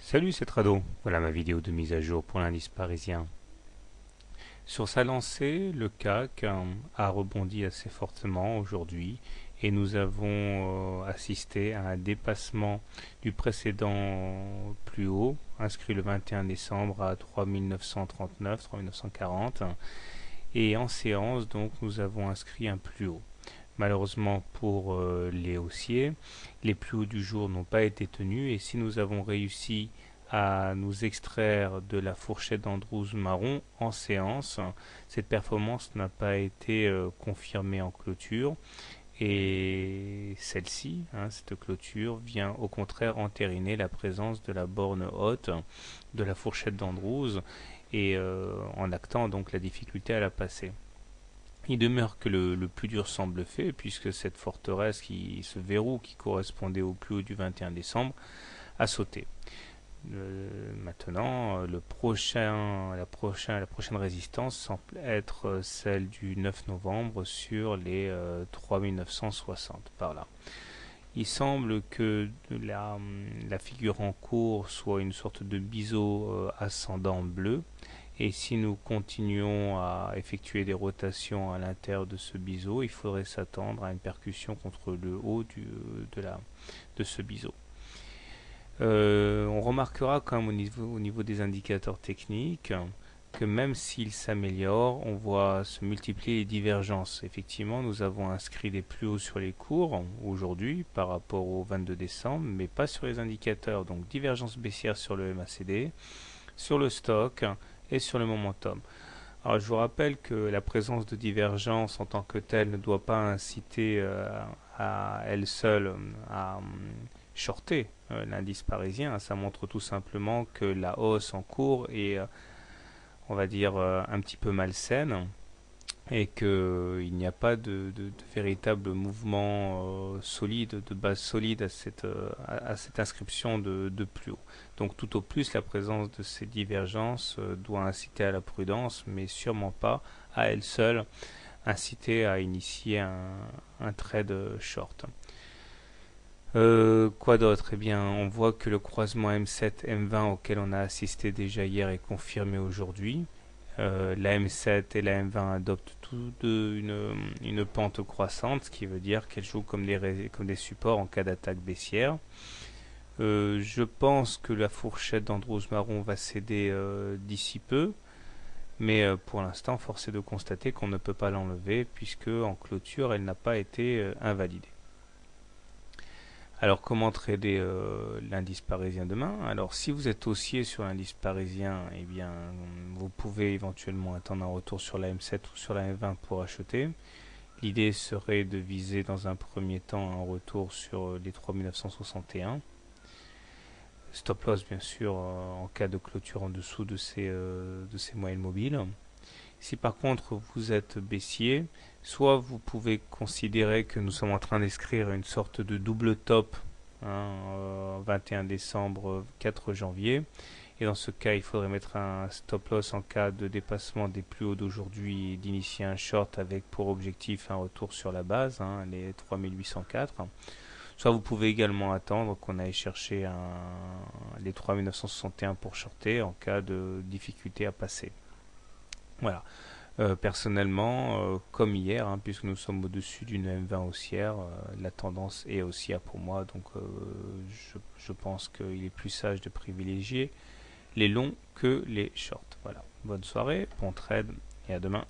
Salut, c'est Trado. Voilà ma vidéo de mise à jour pour l'indice parisien. Sur sa lancée, le CAC a rebondi assez fortement aujourd'hui et nous avons assisté à un dépassement du précédent plus haut, inscrit le 21 décembre à 3939, 3940. Et en séance, donc, nous avons inscrit un plus haut. Malheureusement pour les haussiers, les plus hauts du jour n'ont pas été tenus et si nous avons réussi à nous extraire de la fourchette d'Andrews marron en séance, cette performance n'a pas été confirmée en clôture et celle-ci, cette clôture, vient au contraire entériner la présence de la borne haute de la fourchette d'Andrews et en actant donc la difficulté à la passer. Il demeure que le plus dur semble fait, puisque cette forteresse, ce verrou qui correspondait au plus haut du 21 décembre, a sauté. Maintenant, la prochaine résistance semble être celle du 9 novembre sur les 3960 par là. Il semble que la figure en cours soit une sorte de biseau ascendant bleu. Et si nous continuons à effectuer des rotations à l'intérieur de ce biseau, il faudrait s'attendre à une percussion contre le haut de ce biseau. On remarquera quand même au niveau des indicateurs techniques que même s'ils s'améliorent, on voit se multiplier les divergences. Effectivement, nous avons inscrit des plus hauts sur les cours aujourd'hui par rapport au 22 décembre, mais pas sur les indicateurs. Donc divergence baissière sur le MACD, sur le stock et sur le momentum. Alors je vous rappelle que la présence de divergence en tant que telle ne doit pas inciter à elle seule à shorter l'indice parisien. Ça montre tout simplement que la hausse en cours est, on va dire, un petit peu malsaine et qu'il n'y a pas de véritable mouvement solide, de base solide à cette inscription de plus haut. Donc tout au plus, la présence de ces divergences doit inciter à la prudence, mais sûrement pas à elle seule inciter à initier un trade short. Quoi d'autre? Eh bien, on voit que le croisement M7-M20 auquel on a assisté déjà hier est confirmé aujourd'hui. La M7 et la M20 adoptent toutes deux une pente croissante, ce qui veut dire qu'elles jouent comme des supports en cas d'attaque baissière. Je pense que la fourchette d'Andrews marron va céder d'ici peu, mais pour l'instant, force est de constater qu'on ne peut pas l'enlever puisque en clôture, elle n'a pas été invalidée. Alors comment trader l'indice parisien demain? Alors si vous êtes haussier sur l'indice parisien, eh bien vous pouvez éventuellement attendre un retour sur la M7 ou sur la M20 pour acheter. L'idée serait de viser dans un premier temps un retour sur les 3961. Stop loss bien sûr en cas de clôture en dessous de ces moyennes mobiles. Si par contre vous êtes baissier, soit vous pouvez considérer que nous sommes en train d'inscrire une sorte de double top 21 décembre, 4 janvier. Et dans ce cas, il faudrait mettre un stop loss en cas de dépassement des plus hauts d'aujourd'hui et d'initier un short avec pour objectif un retour sur la base, les 3804. Soit vous pouvez également attendre qu'on aille chercher les 3961 pour shorter en cas de difficulté à passer. Voilà. Personnellement, comme hier, puisque nous sommes au-dessus d'une M20 haussière, la tendance est haussière pour moi, donc je pense qu'il est plus sage de privilégier les longs que les shorts. Voilà. Bonne soirée, bon trade et à demain.